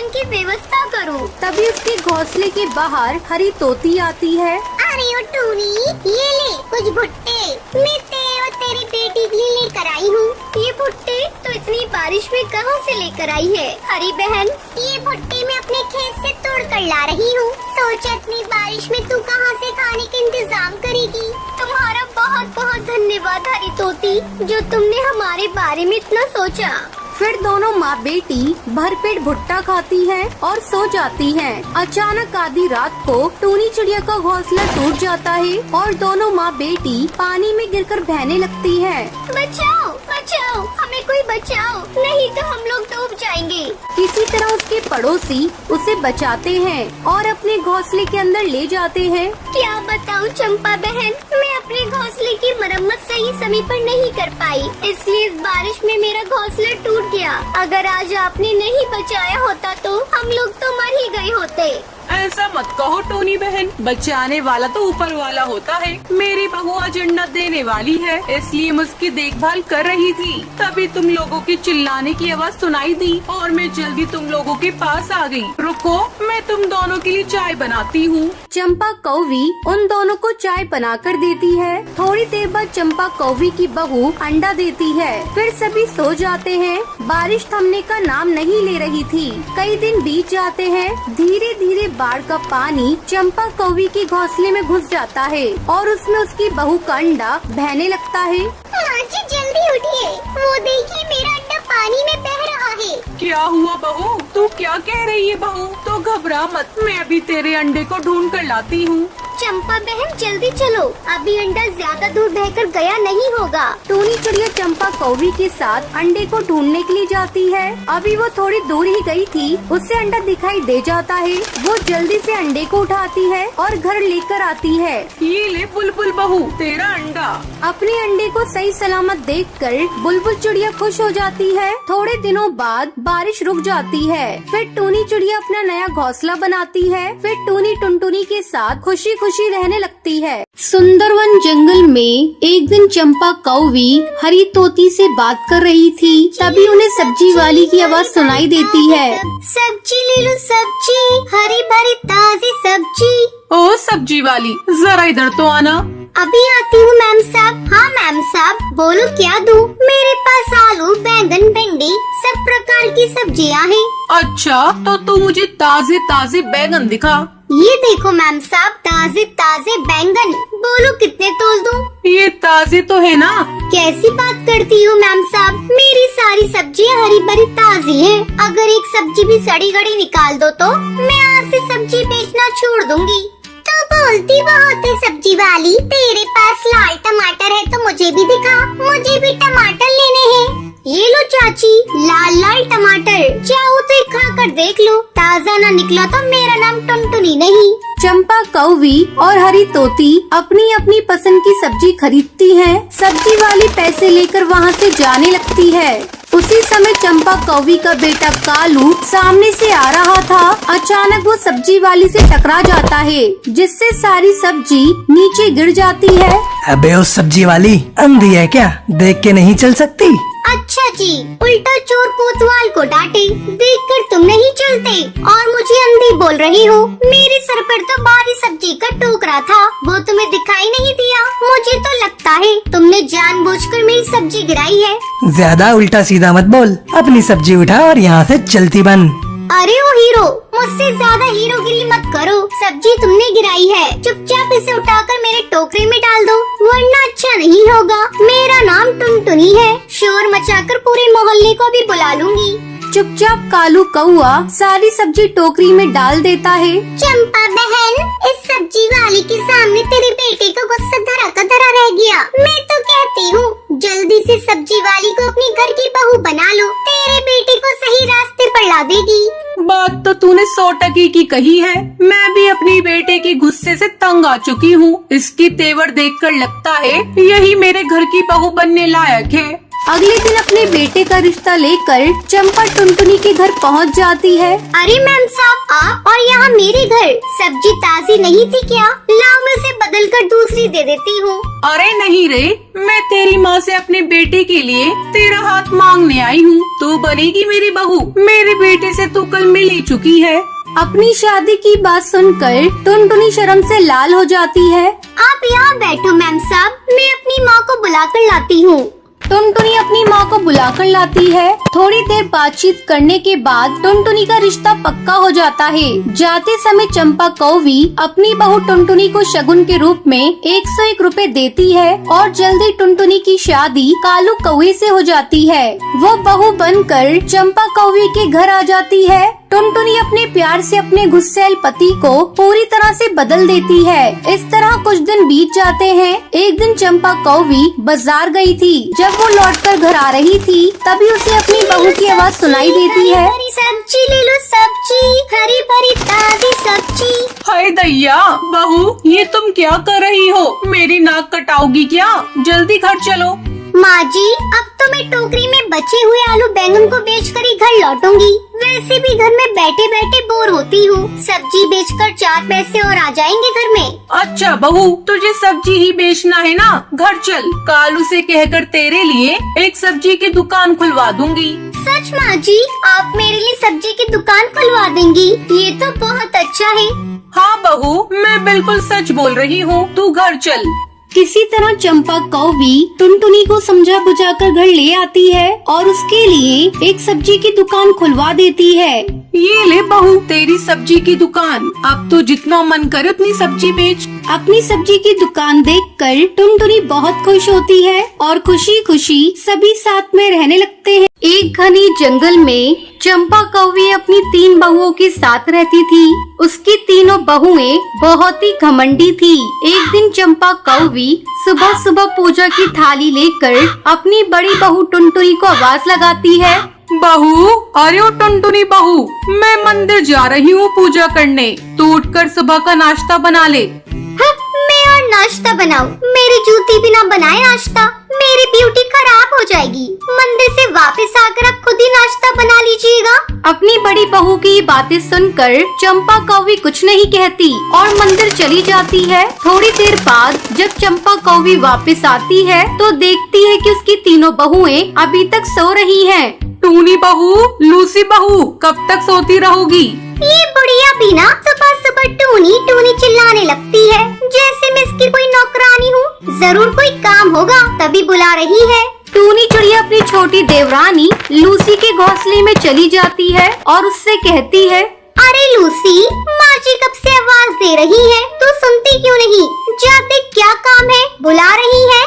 भोजन की व्यवस्था करूं। तभी उसके घोंसले के बाहर हरी तोती आती है। अरे ओ टूनी, ये ले कुछ भुट्टे, मैं तेरे और तेरी बेटी के लिए लेकर आई हूँ। ये भुट्टे तो इतनी बारिश में कहाँ से लेकर आई है? हरी बहन, ये भुट्टे मैं अपने खेत से तोड़ कर ला रही हूँ। सोचा इतनी बारिश में तू कहाँ से खाने का इंतजाम करेगी। तुम्हारा बहुत बहुत धन्यवाद हरी तोती, जो तुमने हमारे बारे में इतना सोचा। फिर दोनों माँ बेटी भरपेट भुट्टा खाती हैं और सो जाती हैं। अचानक आधी रात को टूनी चिड़िया का घोंसला टूट जाता है और दोनों माँ बेटी पानी में गिरकर बहने लगती हैं। बचाओ बचाओ, हमें कोई बचाओ, नहीं तो हम लोग डूब जाएंगे। किसी तरह उसके पड़ोसी उसे बचाते हैं और अपने घोंसले के अंदर ले जाते हैं। क्या बताऊं चंपा बहन, मैं अपने घोंसले की मरम्मत सही समय पर नहीं कर पाई, इसलिए इस बारिश में मेरा घोंसला टूट गया। अगर आज आपने नहीं बचाया होता तो हम लोग तो मर ही गए होते। ऐसा मत कहो टोनी बहन, बचाने वाला तो ऊपर वाला होता है। मेरी बहू आज अंडा देने वाली है, इसलिए मैं उसकी देखभाल कर रही थी। तभी तुम लोगों की चिल्लाने की आवाज सुनाई दी और मैं जल्दी तुम लोगों के पास आ गई। रुको, मैं तुम दोनों के लिए चाय बनाती हूँ। चंपा कौवी उन दोनों को चाय बनाकर देती है। थोड़ी देर बाद चंपा कौवी की बहू अंडा देती है। फिर सभी सो जाते हैं। बारिश थमने का नाम नहीं ले रही थी। कई दिन बीत जाते हैं। धीरे धीरे बाढ़ का पानी चंपा कौवी के घोंसले में घुस जाता है और उसमें उसकी बहू का अंडा बहने लगता है। माँ जी जल्दी उठिए, वो देखिए मेरा अंडा पानी में बह रहा है। क्या हुआ बहू? तू क्या कह रही है बहू? तो घबरा मत, मैं अभी तेरे अंडे को ढूंढ कर लाती हूँ। चंपा बहन जल्दी चलो, अभी अंडा ज्यादा दूर बहकर गया नहीं होगा। टूनी चिड़िया चंपा कौवी के साथ अंडे को ढूंढने के लिए जाती है। अभी वो थोड़ी दूर ही गई थी, उससे अंडा दिखाई दे जाता है। वो जल्दी से अंडे को उठाती है और घर लेकर आती है। ये ले बुलबुल बहू, तेरा अंडा। अपने अंडे को सही सलामत देखकर बुलबुल चिड़िया खुश हो जाती है। थोड़े दिनों बाद बारिश रुक जाती है। फिर टूनी चिड़िया अपना नया घोंसला बनाती है। फिर टूनी टुनटुनी के साथ खुशी खुशी रहने लगती है। सुंदरवन जंगल में एक दिन चंपा कौवी हरी तोती से बात कर रही थी। तभी उन्हें सब्जी वाली की आवाज सुनाई देती है। सब्जी ले लो सब्जी, हरी भरी ताजी सब्जी। ओ सब्जी वाली, जरा इधर तो आना। अभी आती हूँ मैम साहब। हाँ मैम साहब, बोलो क्या दूँ? मेरे पास आलू, बैंगन, भिंडी सब प्रकार की सब्जियाँ हैं। अच्छा, तो तू मुझे ताजे ताजे बैंगन दिखा। ये देखो मैम साहब, ताजे ताजे बैंगन। बोलो कितने तोल दूँ? ये ताजे तो है ना? कैसी बात करती हो मैम साहब, मेरी सारी सब्जियाँ हरी भरी ताजी हैं। अगर एक सब्जी भी सड़ी गड़ी निकाल दो तो मैं आज से सब्जी बेचना छोड़ दूंगी। तो बोलती बहुत है सब्जी वाली, तेरे पास लाल टमाटर है तो मुझे भी दिखा, मुझे भी टमाटर लेने हैं। ये लो चाची, लाल लाल टमाटर, चाहो तो एक खा कर देख लो, ताजा ना निकला तो मेरा नाम टुनटुनी नहीं। चंपा कौवी और हरी तोती अपनी अपनी पसंद की सब्जी खरीदती हैं। सब्जी वाली पैसे लेकर वहाँ से जाने लगती है। उसी समय चंपा कौवी का बेटा कालू सामने से आ रहा था। अचानक वो सब्जी वाली से टकरा जाता है, जिससे सारी सब्जी नीचे गिर जाती है। अबे उस सब्जी वाली अंधी है क्या? देख के नहीं चल सकती? अच्छा जी, उल्टा चोर कोतवाल को डांटे, देखकर तुम नहीं चलते और मुझे अंधी बोल रही हो। मेरे सर पर तो भारी सब्जी का टोकरा था, वो तुम्हें दिखाई नहीं दिया। मुझे तो लगता है तुमने जानबूझकर मेरी सब्जी गिराई है। ज्यादा उल्टा सीधा मत बोल, अपनी सब्जी उठा और यहाँ से चलती बन। अरे ओ हीरो, मुझसे ज्यादा हीरोगिरी मत करो। सब्जी तुमने गिराई है, चुपचाप इसे उठाकर मेरे टोकरे में डाल दो, वरना अच्छा नहीं होगा। मेरा नाम टुनटुनी है, शोर मचाकर पूरे मोहल्ले को भी बुला लूंगी। चुपचाप कालू कौआ सारी सब्जी टोकरी में डाल देता है। चंपा बहन, इस सब्जी वाली के सामने तेरे बेटे का गुस्सा धरा का धरा रह गया। मैं तो कहती हूँ जल्दी से सब्जी वाली को अपनी घर की बहू बना लो, तेरे बेटे को सही रास्ते पर ला देगी। बात तो तूने 100% की कही है। मैं भी अपनी बेटे के गुस्से से तंग आ चुकी हूँ। इसकी तेवर देखकर लगता है यही मेरे घर की बहू बनने लायक है। अगले दिन अपने बेटे का रिश्ता लेकर चंपा टुनटुनी के घर पहुंच जाती है। अरे मैम साहब, आप और यहाँ मेरे घर सब्जी ताजी नहीं थी क्या? लाओ मैं उसे बदल कर दूसरी दे देती हूँ। अरे नहीं रे, मैं तेरी माँ से अपने बेटे के लिए तेरा हाथ मांगने आई हूँ। तू बनेगी मेरी बहू। मेरे बेटे से तू कल मिल ही चुकी है। अपनी शादी की बात सुनकर टुनटुनी शर्म से लाल हो जाती है। आप यहाँ बैठो मैम साहब, मैं अपनी माँ को बुला कर लाती हूँ। टुनटुनी अपनी माँ को बुलाकर लाती है। थोड़ी देर बातचीत करने के बाद टुनटुनी का रिश्ता पक्का हो जाता है। जाते समय चंपा कौवी अपनी बहू टुनटुनी को शगुन के रूप में 101 रुपए देती है और जल्दी टुनटुनी की शादी कालू कौवे से हो जाती है। वो बहू बनकर चंपा कौवी के घर आ जाती है। टुनटुनी अपने प्यार से अपने गुस्सैल पति को पूरी तरह से बदल देती है। इस तरह कुछ दिन बीत जाते हैं। एक दिन चंपा कौवी बाजार गई थी। जब वो लौटकर घर आ रही थी तभी उसे अपनी बहू की आवाज सुनाई देती है। सब्जी ले लो, सब्जी, हरी भरी ताजी सब्जी। हाय दैया, बहू ये तुम क्या कर रही हो? मेरी नाक कटाओगी क्या? जल्दी घर चलो। माँ जी, अब तो मैं टोकरी में बचे हुए आलू बैंगन को बेचकर ही घर लौटूंगी। वैसे भी घर में बैठे बैठे बोर होती हूँ। सब्जी बेचकर 4 पैसे और आ जाएंगे घर में। अच्छा बहू, तुझे सब्जी ही बेचना है ना? घर चल, कालू से कहकर तेरे लिए एक सब्जी की दुकान खुलवा दूंगी। सच माँ जी, आप मेरे लिए सब्जी की दुकान खुलवा देंगी? ये तो बहुत अच्छा है। हाँ बहू, मैं बिल्कुल सच बोल रही हूँ। तू घर चल। किसी तरह चंपा कौवी टुनटुनी को समझा बुझाकर घर ले आती है और उसके लिए एक सब्जी की दुकान खुलवा देती है। ये ले बहू, तेरी सब्जी की दुकान। अब तो जितना मन करे उतनी सब्जी बेच। अपनी सब्जी की दुकान देखकर टुनटुनी बहुत खुश होती है और खुशी खुशी सभी साथ में रहने लगते हैं। एक घनी जंगल में चंपा कौवी अपनी 3 बहुओं के साथ रहती थी। उसकी तीनों बहुएं बहुत ही घमंडी थी। एक दिन चंपा कौवी सुबह सुबह पूजा की थाली लेकर अपनी बड़ी बहू टुनटुनी को आवाज लगाती है। बहू, अरे ओ टुनटुनी बहू, मैं मंदिर जा रही हूँ पूजा करने। तू उठकर सुबह का नाश्ता बना ले। मैं और नाश्ता बनाऊं? मेरी जूती बिना बनाए नाश्ता? मेरी ब्यूटी खराब हो जाएगी। मंदिर से वापस आकर आप खुद ही नाश्ता बना लीजिएगा। अपनी बड़ी बहू की बातें सुनकर चंपा कौवी कुछ नहीं कहती और मंदिर चली जाती है। थोड़ी देर बाद जब चंपा कौवी वापस आती है तो देखती है कि उसकी तीनों बहुएं अभी तक सो रही हैं। टूनी बहू, लूसी बहू, कब तक सोती रहोगी? ये बुढ़िया भी ना सुबह सुबह टूनी टूनी चिल्लाने लगती है, जैसे मैं इसकी कोई नौकरानी हूँ। जरूर कोई काम होगा तभी बुला रही है। टूनी चिड़िया अपनी छोटी देवरानी लूसी के घोंसले में चली जाती है और उससे कहती है, अरे लूसी, माँ जी कब से आवाज दे रही है, तू सुनती क्यों नहीं? जाते क्या काम है, बुला रही है।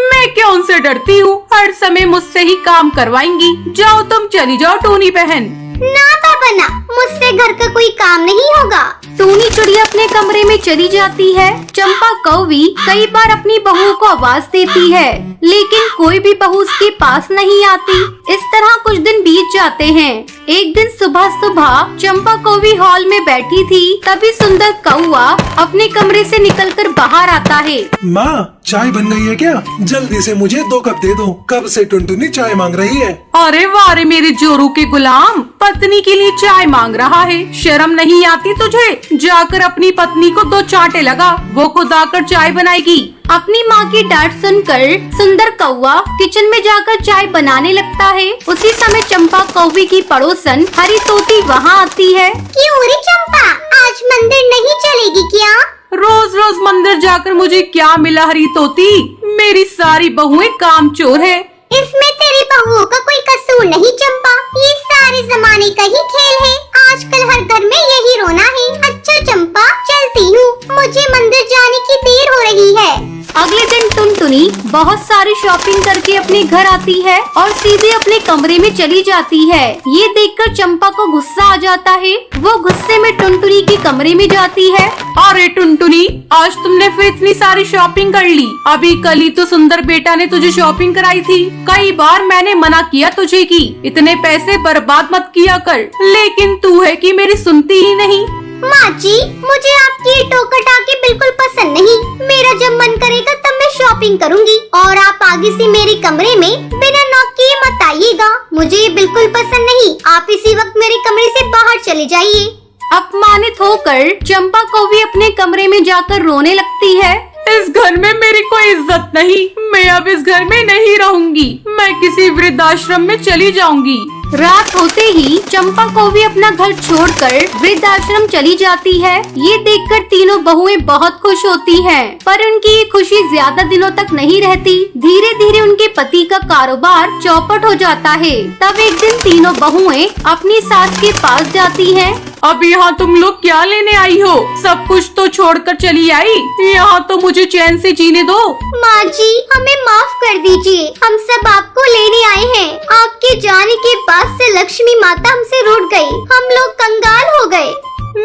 मैं क्यों उनसे डरती हूँ? हर समय मुझसे ही काम करवाएंगी। जाओ तुम चली जाओ टूनी बहन। ना बना, मुझसे घर का कोई काम नहीं होगा। टूनी चिड़िया अपने कमरे में चली जाती है। चंपा कौवी कई बार अपनी बहू को आवाज देती है लेकिन कोई भी बहू उसके पास नहीं आती। इस तरह कुछ दिन बीत जाते हैं। एक दिन सुबह सुबह चंपा कौवी हॉल में बैठी थी, तभी सुंदर कौवा अपने कमरे से निकलकर बाहर आता है। माँ, चाय बन गई है क्या? जल्दी से मुझे 2 कप दे दो। कब से टुनटुनी चाय मांग रही है। अरे वारे मेरे जोरू के गुलाम, पत्नी के लिए चाय मांग रहा है। शर्म नहीं आती तुझे? जाकर अपनी पत्नी को 2 चांटे लगा, वो खुद आकर चाय बनाएगी। अपनी माँ की डांट सुनकर सुंदर कौवा किचन में जाकर चाय बनाने लगता है। उसी समय चंपा कौवी की पड़ोसन हरी तोती वहाँ आती है। क्यों रे चंपा, आज मंदिर नहीं चलेगी क्या? रोज रोज मंदिर जाकर मुझे क्या मिला हरी तोती? मेरी सारी बहुएं कामचोर है। इसमें तेरी बहुओं का कोई कसूर नहीं चंपा, ये सारे जमाने का ही खेल है। आजकल हर घर में यही रोना है। अच्छा चंपा, चलती हूँ, मुझे मंदिर जाने की देर हो रही है। अगले दिन टुनटुनी बहुत सारी शॉपिंग करके अपने घर आती है और सीधे अपने कमरे में चली जाती है। ये देखकर चंपा को गुस्सा आ जाता है। वो गुस्से में टुनटुनी के कमरे में जाती है। अरे टुनटुनी, आज तुमने फिर इतनी सारी शॉपिंग कर ली। अभी कल ही तो सुंदर बेटा ने तुझे शॉपिंग कराई थी। कई बार मैंने मना किया तुझे कि इतने पैसे बर्बाद मत किया कर, लेकिन तू है कि मेरी सुनती ही नहीं। माँ जी, मुझे आपकी ये टोकर टाके बिल्कुल पसंद नहीं। मेरा जब मन करेगा तब मैं शॉपिंग करूंगी और आप आगे से मेरे कमरे में बिना नॉक किए मत आइएगा। मुझे ये बिल्कुल पसंद नहीं। आप इसी वक्त मेरे कमरे से बाहर चले जाइए। अपमानित होकर चंपा कौवी अपने कमरे में जाकर रोने लगती है। इस घर में मेरी कोई इज्जत नहीं। मैं अब इस घर में नहीं रहूंगी। मैं किसी वृद्धाश्रम में चली जाऊंगी। रात होते ही चंपा कौवी अपना घर छोड़कर वृद्धाश्रम चली जाती है। ये देखकर तीनों बहुएं बहुत खुश होती हैं, पर उनकी ये खुशी ज्यादा दिनों तक नहीं रहती। धीरे धीरे उनके पति का कारोबार चौपट हो जाता है। तब एक दिन तीनों बहुएं अपनी सास के पास जाती हैं। अब यहाँ तुम लोग क्या लेने आई हो? सब कुछ तो छोड़कर चली आई। यहाँ तो मुझे चैन से जीने दो। माँ जी, हमें माफ कर दीजिए। हम सब आपको लेने आए हैं। आपके जाने के बाद से लक्ष्मी माता हमसे रूठ गई। हम लोग कंगाल हो गए।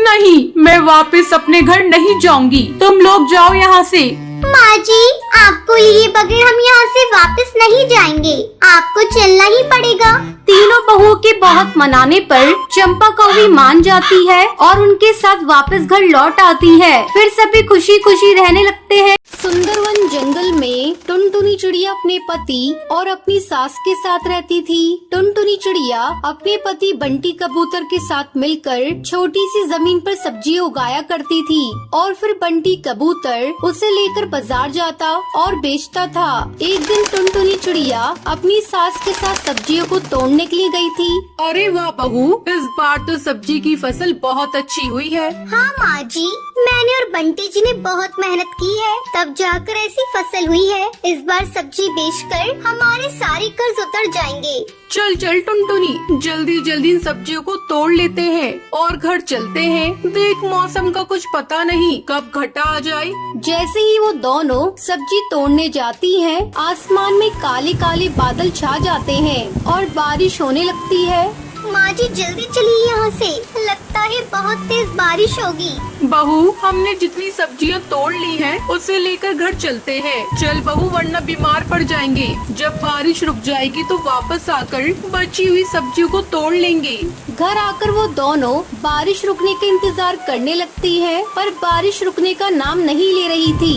नहीं, मैं वापस अपने घर नहीं जाऊंगी। तुम लोग जाओ यहाँ से। माँ जी, आपको लिए बगैर हम यहाँ से वापस नहीं जाएंगे। आपको चलना ही पड़ेगा। तीनों बहुओं के बहुत मनाने पर चंपा कौवी मान जाती है और उनके साथ वापस घर लौट आती है। फिर सभी खुशी खुशी रहने लगते हैं। सुंदरवन जंगल में टुनटुनी चिड़िया अपने पति और अपनी सास के साथ रहती थी। टुनटुनी चिड़िया अपने पति बंटी कबूतर के साथ मिलकर छोटी सी जमीन पर सब्जी उगाया करती थी और फिर बंटी कबूतर उसे लेकर बाजार जाता और बेचता था। एक दिन टुनटुनी चिड़िया अपनी सास के साथ सब्जियों को तोड़ने के लिए गई थी। अरे वाह बहू, इस बार तो सब्जी की फसल बहुत अच्छी हुई है। हाँ माँ जी, मैंने और बंटी जी ने बहुत मेहनत की है, तब जाकर ऐसी फसल हुई है। इस बार सब्जी बेचकर हमारे सारे कर्ज उतर जाएंगे। चल चल टुनटुनी, जल्दी जल्दी इन सब्जियों को तोड़ लेते हैं और घर चलते हैं। देख, मौसम का कुछ पता नहीं कब घटा आ जाए। जैसे ही वो दोनों सब्जी तोड़ने जाती हैं, आसमान में काले काले बादल छा जाते हैं और बारिश होने लगती है। माँ जी, जल्दी चलिए यहाँ से। लगता है बहुत तेज बारिश होगी। बहू, हमने जितनी सब्जियाँ तोड़ ली हैं, उसे लेकर घर चलते हैं। चल बहू, वरना बीमार पड़ जाएंगे। जब बारिश रुक जाएगी तो वापस आकर बची हुई सब्जियों को तोड़ लेंगे। घर आकर वो दोनों बारिश रुकने का इंतजार करने लगती है, पर बारिश रुकने का नाम नहीं ले रही थी।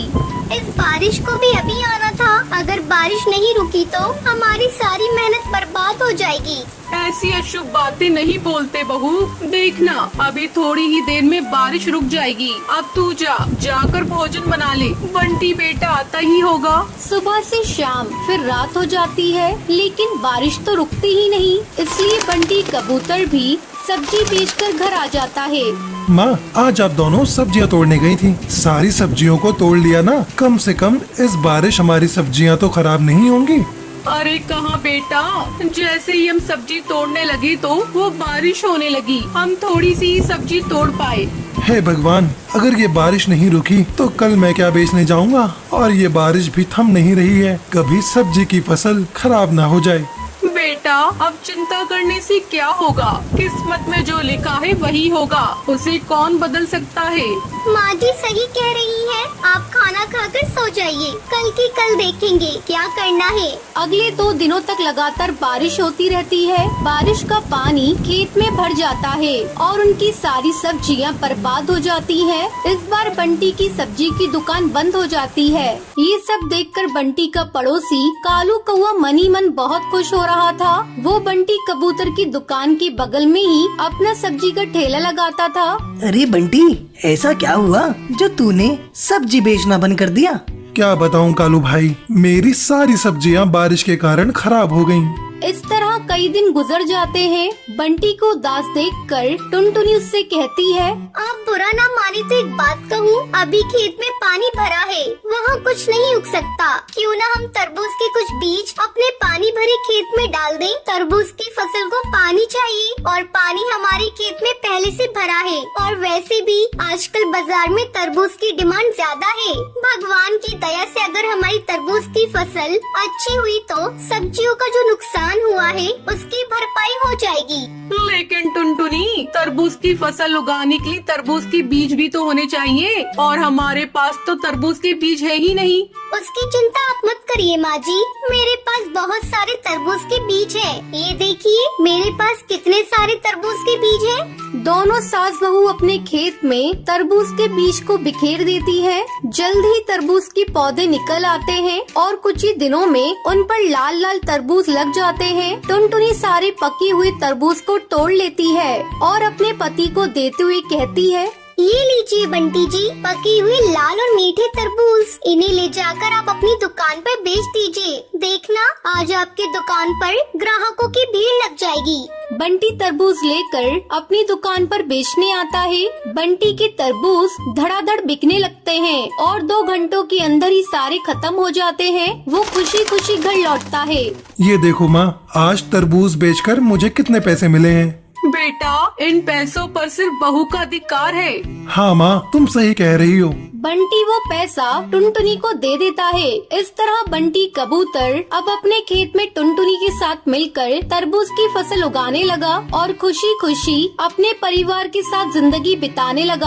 इस बारिश को भी अभी आना था। अगर बारिश नहीं रुकी तो हमारी सारी मेहनत बर्बाद हो जाएगी। ऐसी अशुभ बातें नहीं बोलते बहू। देखना, अभी थोड़ी ही देर में बारिश रुक जाएगी। अब तू जाकर भोजन बना ले। बंटी बेटा आता ही होगा। सुबह से शाम फिर रात हो जाती है, लेकिन बारिश तो रुकती ही नहीं। इसलिए बंटी कबूतर भी सब्जी बेचकर घर आ जाता है। माँ, आज आप दोनों सब्जियाँ तोड़ने गई थी। सारी सब्जियों को तोड़ लिया ना? कम से कम इस बारिश हमारी सब्जियाँ तो खराब नहीं होंगी। अरे कहाँ बेटा, जैसे ही हम सब्जी तोड़ने लगे तो वो बारिश होने लगी। हम थोड़ी सी ही सब्जी तोड़ पाए। हे भगवान, अगर ये बारिश नहीं रुकी तो कल मैं क्या बेचने जाऊंगा? और ये बारिश भी थम नहीं रही है। कभी सब्जी की फसल खराब ना हो जाए। बेटा, अब चिंता करने से क्या होगा? किस्मत में जो लिखा है वही होगा। उसे कौन बदल सकता है? माँ जी सही कह रही हैं। आप खाना खाकर सो जाइए। कल की कल देखेंगे क्या करना है। अगले 2 दिनों तक लगातार बारिश होती रहती है। बारिश का पानी खेत में भर जाता है और उनकी सारी सब्जियां बर्बाद हो जाती हैं। इस बार बंटी की सब्जी की दुकान बंद हो जाती है। ये सब देखकर बंटी का पड़ोसी कालू कौवा मनी मन बहुत खुश हो रहा था। वो बंटी कबूतर की दुकान के बगल में ही अपना सब्जी का ठेला लगाता था। अरे बंटी, ऐसा क्या हुआ जो तूने सब्जी बेचना बंद कर दिया? क्या बताऊं कालू भाई, मेरी सारी सब्जियां बारिश के कारण खराब हो गयीं। इस तरह कई दिन गुजर जाते हैं। बंटी को उदास देखकर टुनटुनी उससे कहती है, आप बुरा ना माने तो एक बात कहूँ, अभी खेत में पानी भरा है, वहाँ कुछ नहीं उग सकता। क्यों ना हम तरबूज के कुछ बीज अपने पानी भरे खेत में डाल दें। तरबूज की फसल को पानी चाहिए और पानी हमारे खेत में पहले से भरा है। और वैसे भी आजकल बाजार में तरबूज की डिमांड ज्यादा है। भगवान की दया से अगर हमारी तरबूज की फसल अच्छी हुई तो सब्जियों का जो नुकसान हुआ है उसकी भरपाई हो जाएगी। लेकिन टुनटुनी, तरबूज की फसल उगाने के लिए तरबूज के बीज भी तो होने चाहिए और हमारे पास तो तरबूज के बीज है ही नहीं। उसकी चिंता आप मत करिए माँ जी, मेरे पास बहुत सारे तरबूज के बीज हैं। ये देखिए मेरे पास कितने सारे तरबूज के बीज हैं। दोनों सास बहू अपने खेत में तरबूज के बीज को बिखेर देती है। जल्द ही तरबूज के पौधे निकल आते हैं और कुछ ही दिनों में उन पर लाल लाल तरबूज लग जाते हैं। टुनटुनी सारे पकी हुई तरबूज को तोड़ लेती है और अपने पति को देते हुए कहती है, ये लीजिए बंटी जी, पकी हुई लाल और मीठे तरबूज। इन्हें ले जाकर आप अपनी दुकान पर बेच दीजिए। देखना आज आपके दुकान पर ग्राहकों की भीड़ लग जाएगी। बंटी तरबूज लेकर अपनी दुकान पर बेचने आता है। बंटी के तरबूज धड़ाधड़ बिकने लगते हैं और 2 घंटों के अंदर ही सारे खत्म हो जाते हैं। वो खुशी खुशी घर लौटता है। ये देखो माँ, आज तरबूज बेचकर मुझे कितने पैसे मिले हैं। बेटा, इन पैसों पर सिर्फ बहू का अधिकार है। हाँ माँ, तुम सही कह रही हो। बंटी वो पैसा टुनटुनी को दे देता है। इस तरह बंटी कबूतर अब अपने खेत में टुनटुनी के साथ मिलकर तरबूज की फसल उगाने लगा और खुशी खुशी अपने परिवार के साथ जिंदगी बिताने लगा।